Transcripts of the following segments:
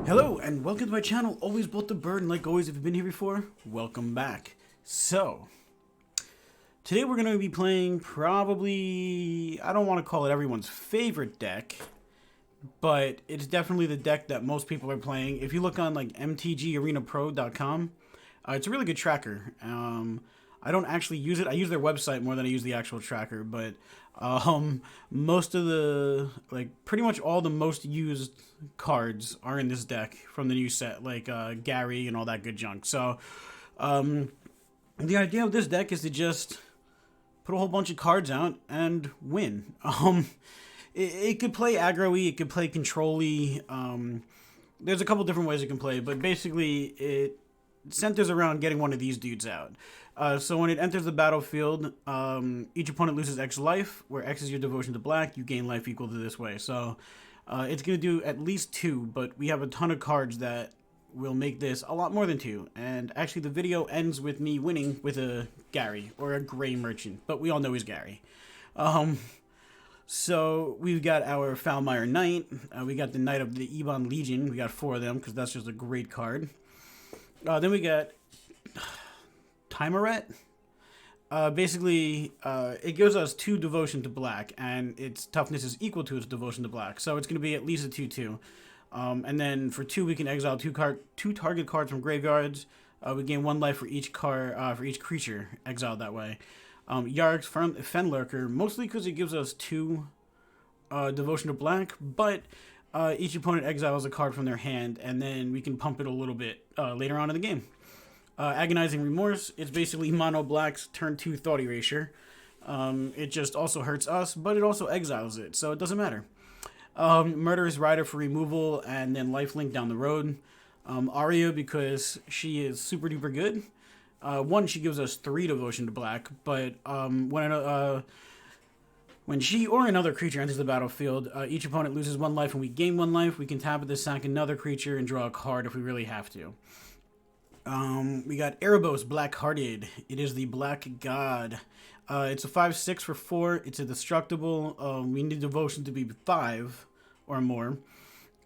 Hello and welcome to my channel, Always Bolt the Bird, and like always, if you've been here before, welcome back. So, today we're going to be playing probably, I don't want to call it everyone's favorite deck, but it's definitely the deck that most people are playing. If you look on like mtgarenapro.com, it's a really good tracker. I don't actually use it. I use their website more than I use the actual tracker, but most of the, pretty much all the most used cards are in this deck from the new set, like Gary and all that good junk. So the idea of this deck is to just put a whole bunch of cards out and win. It could play aggro-y, it could play control-y. There's a couple different ways it can play, but basically it centers around getting one of these dudes out. So when it enters the battlefield, each opponent loses X life, where X is your devotion to black. You gain life equal to this way. So it's going to do at least 2, but we have a ton of cards that will make this a lot more than 2. And actually the video ends with me winning with a Gary, or a Gray Merchant, but we all know he's Gary. So we've got our Foulmire Knight. We got the Knight of the Ebon Legion. We got 4 of them, because that's just a great card. Then we got Tymaret. Basically, it gives us 2 devotion to black, and its toughness is equal to its devotion to black. So it's going to be at least a 2/2. And then for 2, we can exile 2 target cards from graveyards. We gain 1 life for each creature exiled that way. Yarok's Fenlurker, mostly because it gives us 2 devotion to black, but each opponent exiles a card from their hand, and then we can pump it a little bit later on in the game. Agonizing Remorse, it's basically mono black's turn 2 thought erasure. It just also hurts us, but it also exiles it, so it doesn't matter. Murderous Rider for removal, and then lifelink down the road. Aria, because she is super duper good. 1, she gives us 3 devotion to black, but when she or another creature enters the battlefield, each opponent loses 1 life and we gain 1 life. We can tap it to sack another creature and draw a card if we really have to. We got Erebos, Bleak-Hearted. It is the Black God. It's a 5/6 for 4. It's indestructible. We need devotion to be 5 or more.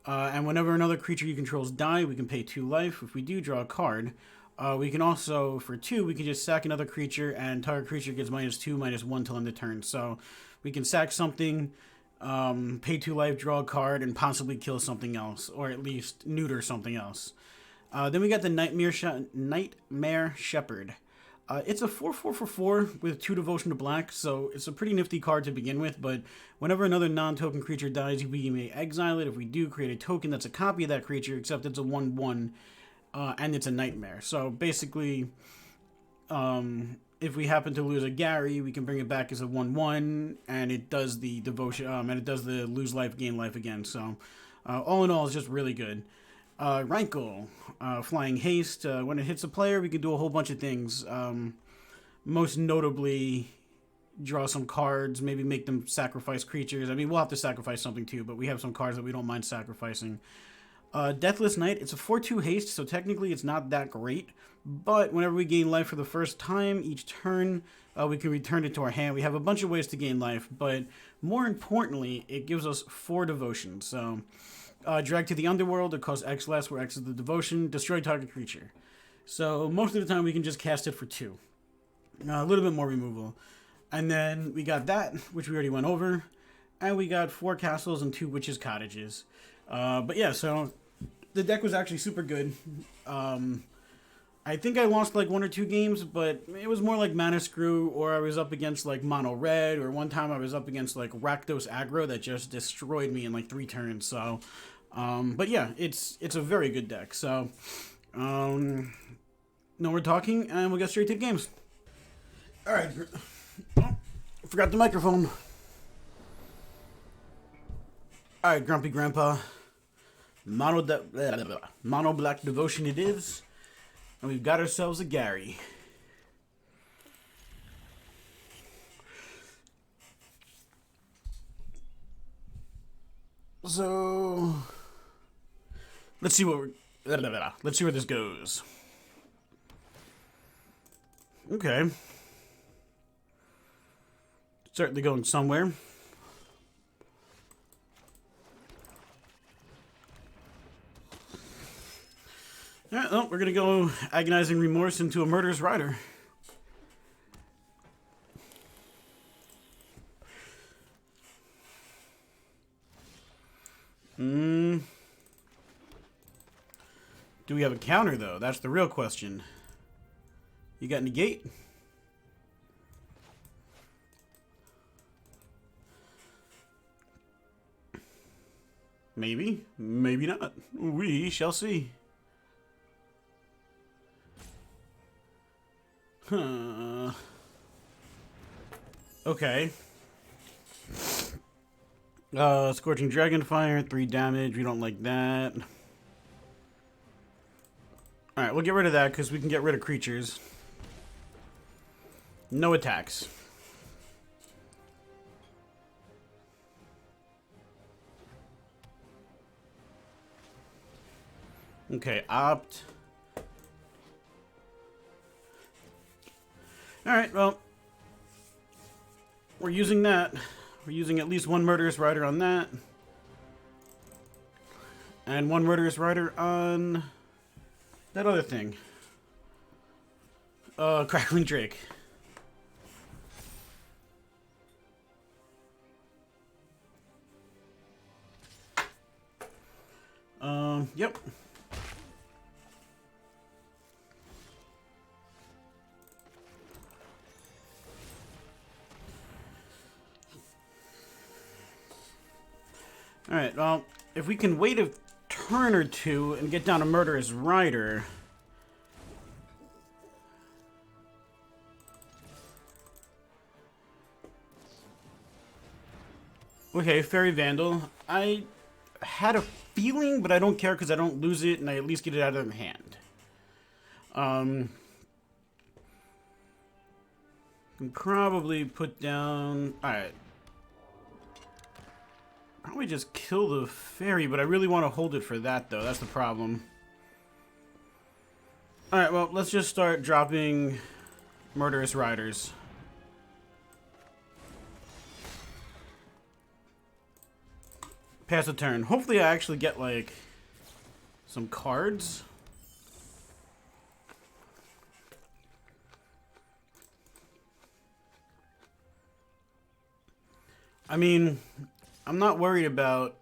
And whenever another creature you control die, we can pay 2 life. If we do, draw a card. We can also, for 2, we can just sack another creature, and target creature gets -2, -1 till end of turn. So we can sack something, pay 2 life, draw a card, and possibly kill something else, or at least neuter something else. Then we got the Nightmare Shepherd. It's a 4/4 for 4 with 2 devotion to black, so it's a pretty nifty card to begin with, but whenever another non-token creature dies, we may exile it. If we do, create a token that's a copy of that creature, except it's a 1/1, and it's a nightmare. So basically, if we happen to lose a Gary, we can bring it back as a 1/1, and it does the devotion, and it does the lose life, gain life again. So all in all, it's just really good. Rankle, Flying Haste. When it hits a player, we can do a whole bunch of things. Most notably, draw some cards, maybe make them sacrifice creatures. I mean, we'll have to sacrifice something too, but we have some cards that we don't mind sacrificing. Deathless Knight, it's a 4/2 haste, so technically it's not that great, but whenever we gain life for the first time each turn, we can return it to our hand. We have a bunch of ways to gain life, but more importantly, it gives us 4 devotion. So drag to the Underworld, it costs X less, where X is the devotion. Destroy target creature. So most of the time we can just cast it for 2. A little bit more removal. And then we got that, which we already went over. And we got 4 castles and 2 witches' cottages. But yeah, so the deck was actually super good. I think I lost like 1 or 2 games, but it was more like Mana Screw, or I was up against like Mono Red, or one time I was up against like Rakdos Aggro that just destroyed me in like 3 turns. So, but yeah, it's a very good deck. So, no more talking, and we'll get straight to the games. All right, oh, forgot the microphone. All right, Grumpy Grandpa. Mono Black Devotion it is. And we've got ourselves a Gary. So let's see what let's see where this goes. Okay. Certainly going somewhere. Alright, well, we're gonna go Agonizing Remorse into a Murderous Rider. Do we have a counter, though? That's the real question. You got negate? Maybe. Maybe not. We shall see. Huh. Okay. Scorching Dragonfire, 3 damage. We don't like that. Alright, we'll get rid of that because we can get rid of creatures. No attacks. Okay, opt. Alright, well. We're using that. We're using at least one Murderous Rider on that. And one Murderous Rider on that other thing. Crackling Drake. Yep. Alright, well, if we can wait a turn or two and get down a Murderous Rider. Okay, Fairy Vandal. I had a feeling, but I don't care because I don't lose it and I at least get it out of the hand. Can probably put down... Alright. Probably just kill the fairy, but I really want to hold it for that, though. That's the problem. Alright, well, let's just start dropping Murderous Riders. Pass a turn. Hopefully I actually get, like, some cards. I mean... I'm not worried about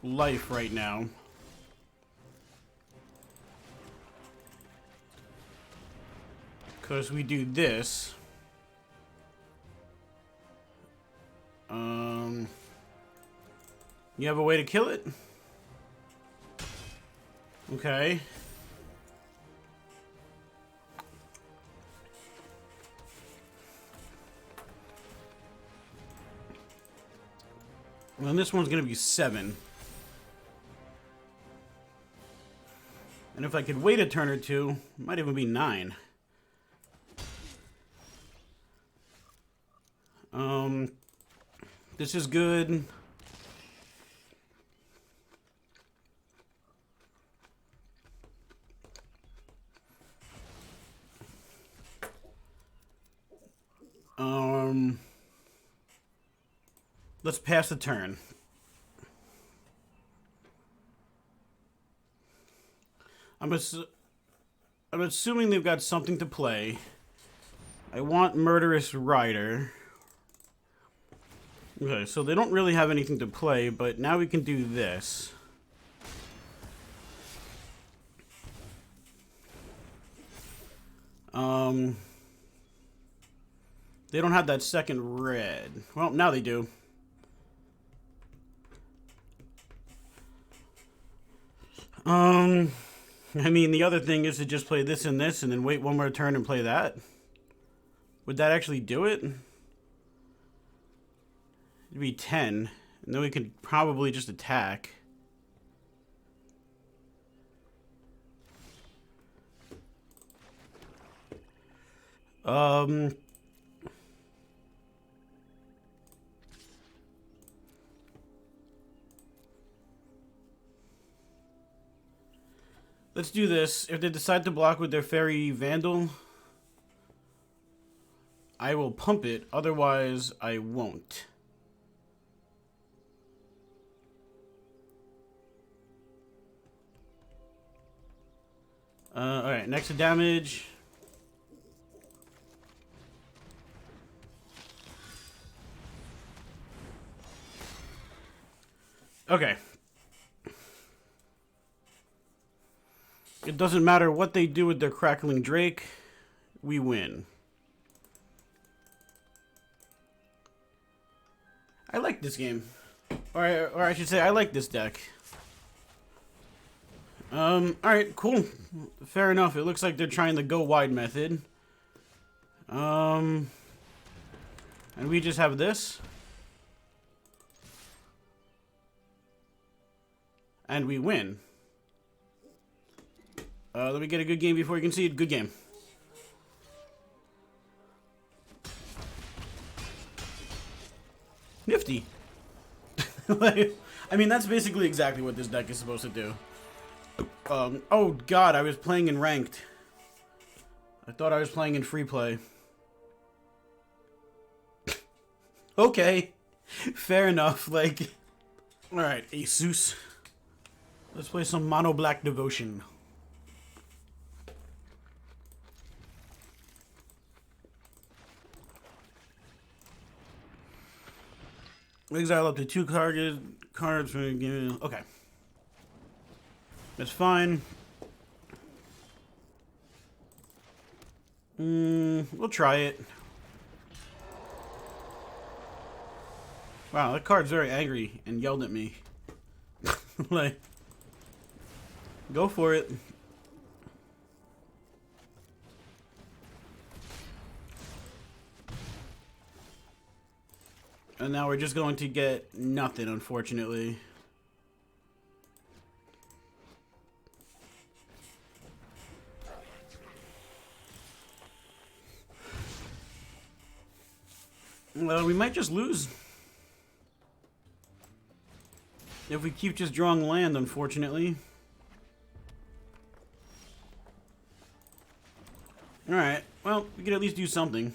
life right now. Because we do this. You have a way to kill it? Okay. Well, this one's going to be 7. And if I could wait a turn or two, it might even be 9. This is good. Let's pass the turn. I'm assuming they've got something to play. I want Murderous Rider. Okay, so they don't really have anything to play, but now we can do this. They don't have that second red. Well, now they do. I mean, the other thing is to just play this and this and then wait one more turn and play that. Would that actually do it? It'd be 10. And then we could probably just attack. Let's do this. If they decide to block with their Fairy Vandal, I will pump it. Otherwise, I won't. Alright, next to damage. Okay. It doesn't matter what they do with their Crackling Drake, we win. I like this game. Or I should say, I like this deck. Alright, cool. Fair enough. It looks like they're trying the go wide method. And we just have this. And we win. Let me get a good game before you concede. Good game. Nifty. I mean, that's basically exactly what this deck is supposed to do. Oh god, I was playing in ranked. I thought I was playing in free play. Okay. Fair enough, like... Alright, Asus. Let's play some Mono Black Devotion. Exile up to 2 cards for a game. Okay. That's fine. We'll try it. Wow, that card's very angry and yelled at me. Like, go for it. And now we're just going to get nothing, unfortunately. Well, we might just lose. If we keep just drawing land, unfortunately. Alright, well, we can at least do something.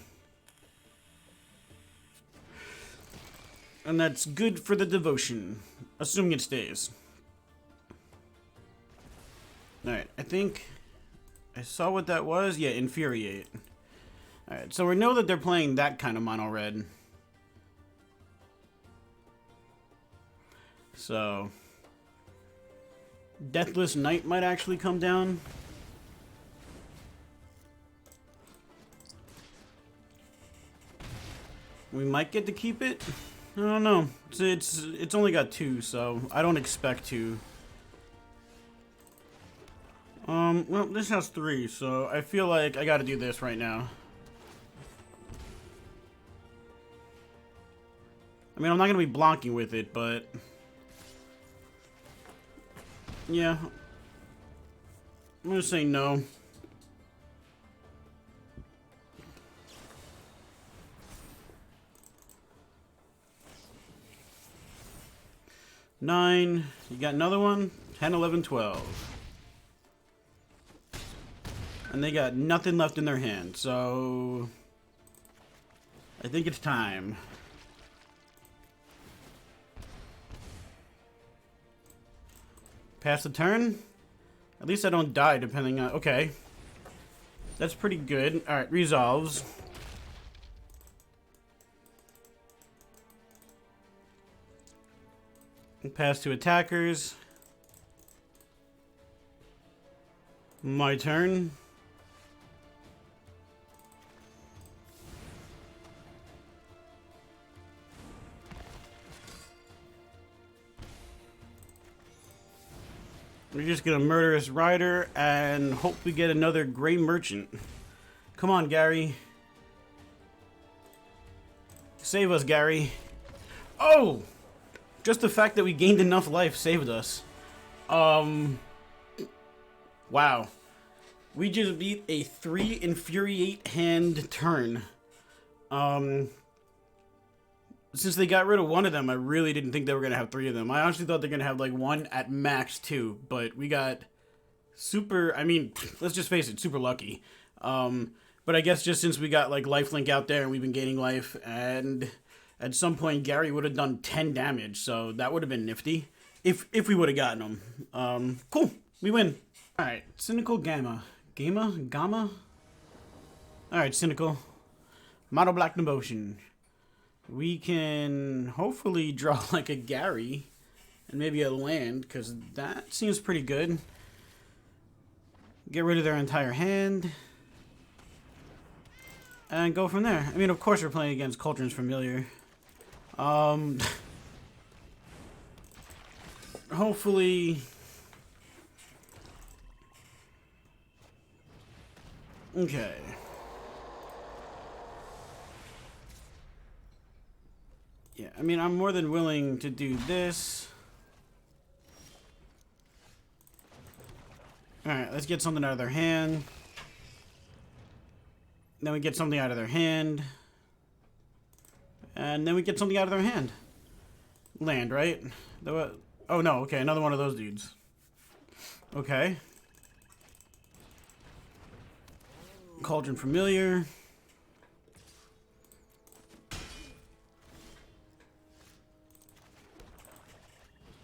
And that's good for the devotion. Assuming it stays. Alright, I think I saw what that was. Yeah, Infuriate. Alright, so we know that they're playing that kind of mono red. So Deathless Knight might actually come down. We might get to keep it. I don't know. It's only got 2, so I don't expect to. Well, this has 3, so I feel like I gotta do this right now. I mean, I'm not gonna be blocking with it, but... yeah. I'm gonna say no. Nine. You got another one? 10, 11, 12. And they got nothing left in their hand, so... I think it's time. Pass the turn? At least I don't die depending on... okay. That's pretty good. Alright, resolves. Pass to attackers. My turn. We're just gonna Murderous Rider and hope we get another Gray Merchant. Come on, Gary. Save us, Gary. Oh! Just the fact that we gained enough life saved us. Wow. We just beat a 3 Infuriate hand turn. Since they got rid of one of them, I really didn't think they were going to have 3 of them. I honestly thought they're going to have like 1 at max 2, but we got super, I mean, let's just face it, super lucky. But I guess just since we got like lifelink out there and we've been gaining life, and at some point Gary would have done 10 damage, so that would have been nifty if we would have gotten him. Cool, we win. Alright, Cynical Gamma. Gamma? Alright, Cynical. Mono Black Devotion. We can hopefully draw like a Gary and maybe a land, because that seems pretty good. Get rid of their entire hand. And go from there. I mean, of course we're playing against Cauldron's Familiar. Hopefully... Okay. Yeah, I mean, I'm more than willing to do this. Alright, let's get something out of their hand. Then we get something out of their hand. And then we get something out of their hand. Land, right? Oh no, okay, another one of those dudes. Okay. Cauldron Familiar.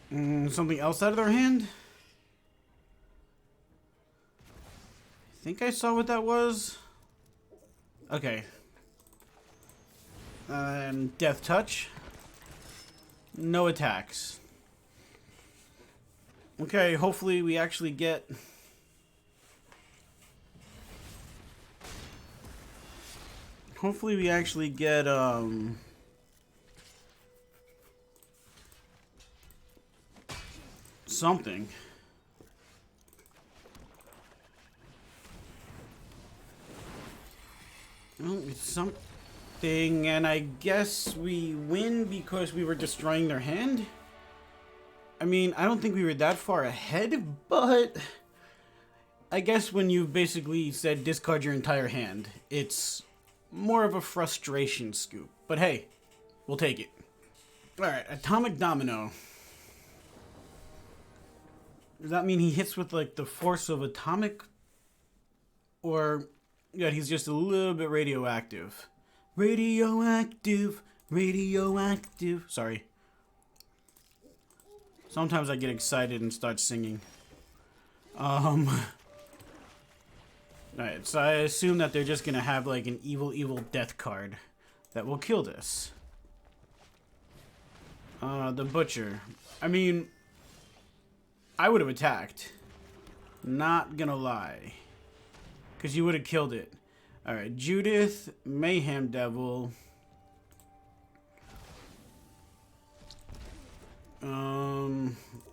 Something else out of their hand? I think I saw what that was. Okay. Death Touch. No attacks. Okay, hopefully we actually get... Hopefully we actually get, something. Well, it's something, and I guess we win because we were destroying their hand? I mean, I don't think we were that far ahead, but... I guess when you basically said discard your entire hand, it's... more of a frustration scoop. But hey, we'll take it. Alright, Atomic Domino. Does that mean he hits with, like, the force of atomic? Or, yeah, he's just a little bit radioactive. Radioactive. Sorry. Sometimes I get excited and start singing. Alright, so I assume that they're just gonna have like an evil death card that will kill this. The Butcher. I mean, I would have attacked. Not gonna lie. Because you would have killed it. Alright, Judith, Mayhem Devil.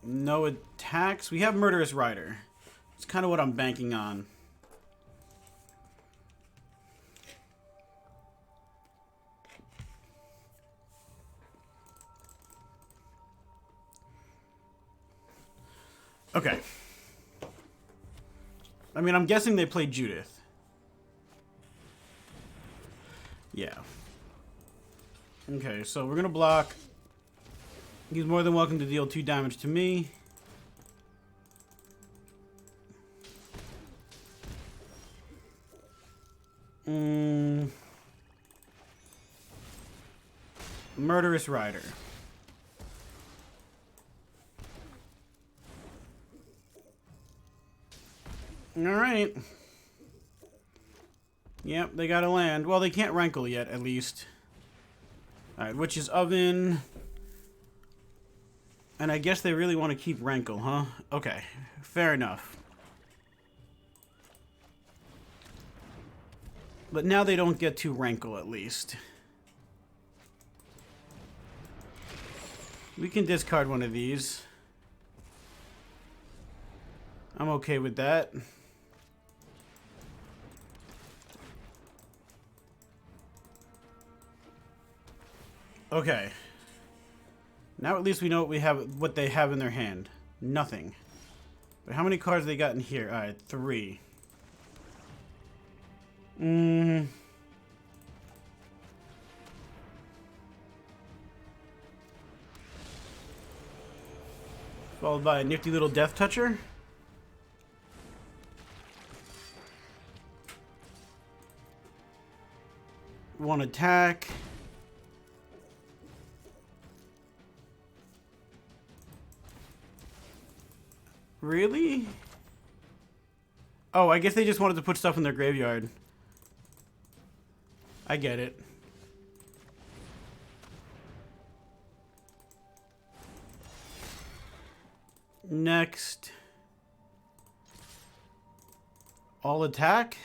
No attacks. We have Murderous Rider. It's kind of what I'm banking on. Okay. I mean, I'm guessing they played Judith. Yeah. Okay, so we're gonna block. He's more than welcome to deal 2 damage to me. Murderous Rider. Alright. Yep, they gotta land. Well, they can't Rankle yet, at least. Alright, Witch's Oven. And I guess they really want to keep Rankle, huh? Okay, fair enough. But now they don't get to Rankle, at least. We can discard one of these. I'm okay with that. Okay. Now at least we know what they have in their hand. Nothing. But how many cards they got in here? Alright, 3. Followed by a nifty little Death Toucher. One attack. Really? Oh, I guess they just wanted to put stuff in their graveyard. I get it. Next. All attack.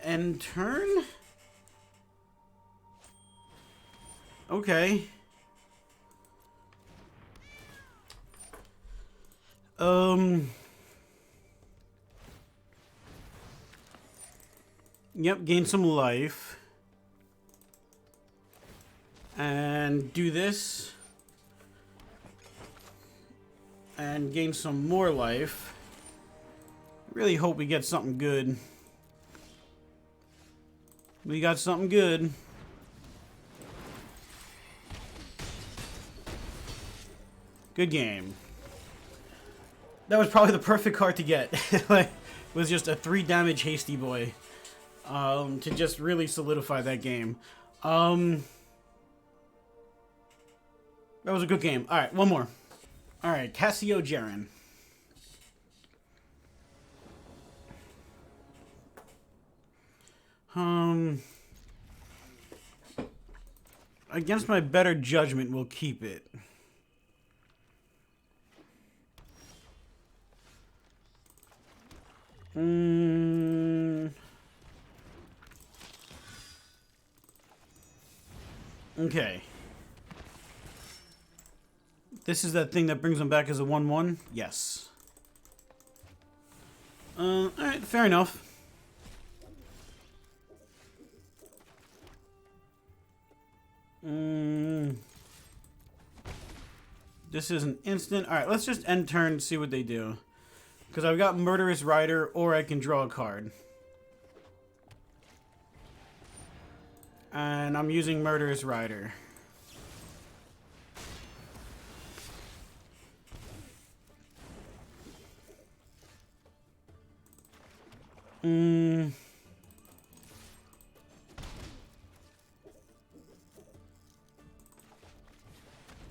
End turn? Okay. Yep, gain some life. And do this. And gain some more life. Really hope we get something good. We got something good. Good game. That was probably the perfect card to get. Like, it was just a 3 damage hasty boy. To just really solidify that game. That was a good game. Alright, one more. Alright, Cassio Jaren. Against my better judgment, we'll keep it. Okay. This is that thing that brings them back as a 1/1? Yes. Alright, fair enough. This is an instant. Alright, let's just end turn and see what they do. Because I've got Murderous Rider, or I can draw a card. And I'm using Murderous Rider.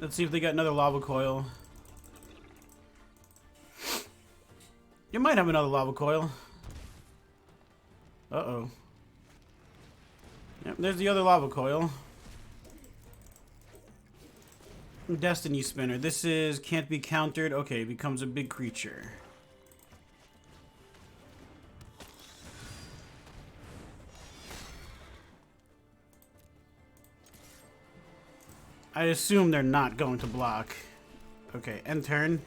Let's see if they got another lava coil. You might have another lava coil. Uh-oh. Yep, there's the other lava coil. Destiny Spinner. This is can't be countered. Okay, becomes a big creature. I assume they're not going to block. Okay, end turn.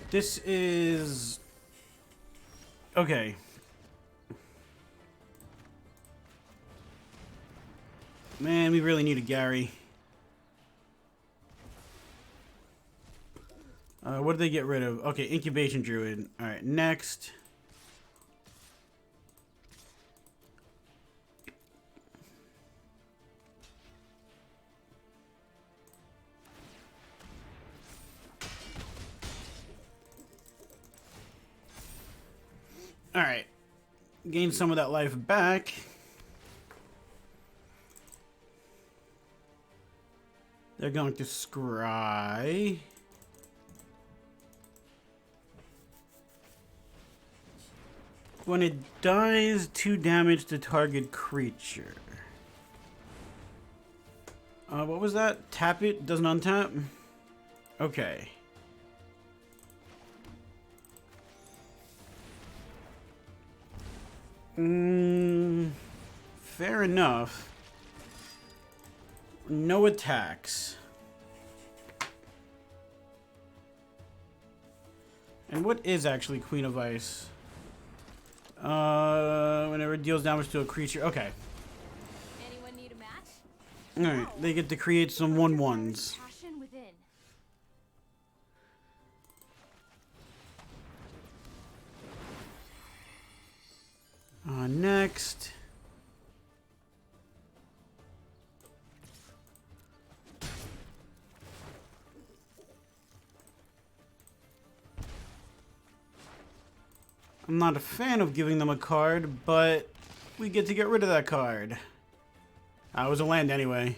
This is... okay. Man, we really need a Gary. What did they get rid of? Okay, Incubation Druid. Alright, next. Alright. Gain some of that life back. They're going to scry. When it dies, 2 damage to target creature. What was that? Tap it, doesn't untap? Okay. Fair enough. No attacks. And what is actually Queen of Ice? Whenever it deals damage to a creature. Okay. Anyone need a match? Alright, they get to create some 1/1s. Next. I'm not a fan of giving them a card, but we get to get rid of that card. It was a land anyway.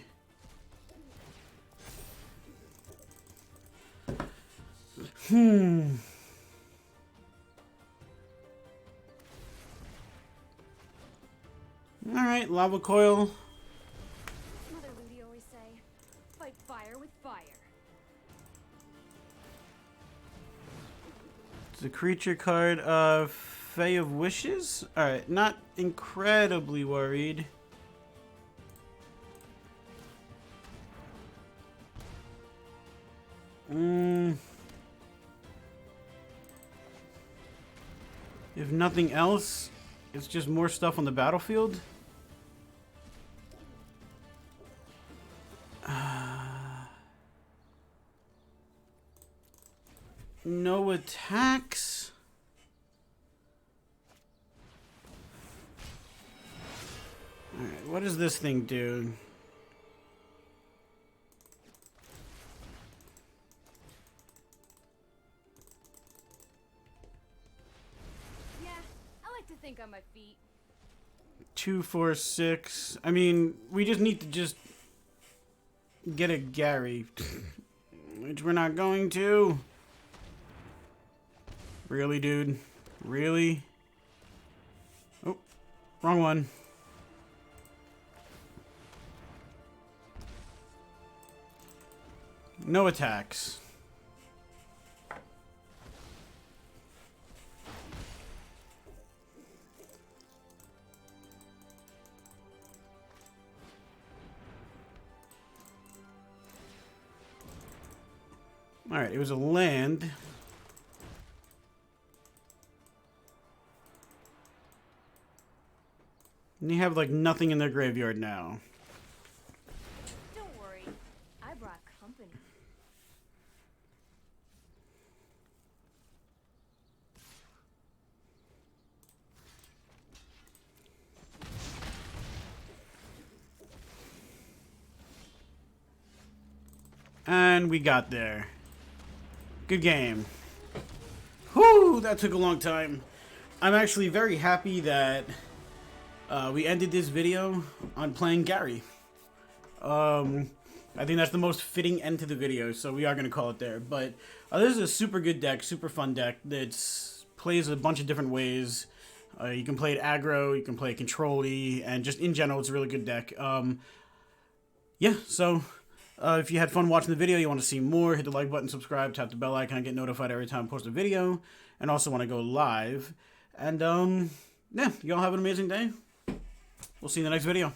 Alright, lava coil. Mother Ludi always say, fight fire with fire. It's a creature card of Fae of Wishes. Alright, not incredibly worried. If nothing else, it's just more stuff on the battlefield. No attacks. Alright, what does this thing do? Yeah, I like to think on my feet. 2, 4, 6. I mean, we just need to just get a Gary. Which we're not going to. Really, dude? Really? Oh, wrong one. No attacks. Alright, it was a land. And they have like nothing in their graveyard now. Don't worry, I brought company. And we got there. Good game. Whew, that took a long time. I'm actually very happy that we ended this video on playing Gary. I think that's the most fitting end to the video, so we are going to call it there. But this is a super good deck, super fun deck that plays a bunch of different ways. You can play it aggro, you can play it control-y, and just in general, it's a really good deck. Yeah, so if you had fun watching the video, you want to see more, hit the like button, subscribe, tap the bell icon, get notified every time I post a video, and also want to go live. And yeah, you all have an amazing day. We'll see you in the next video.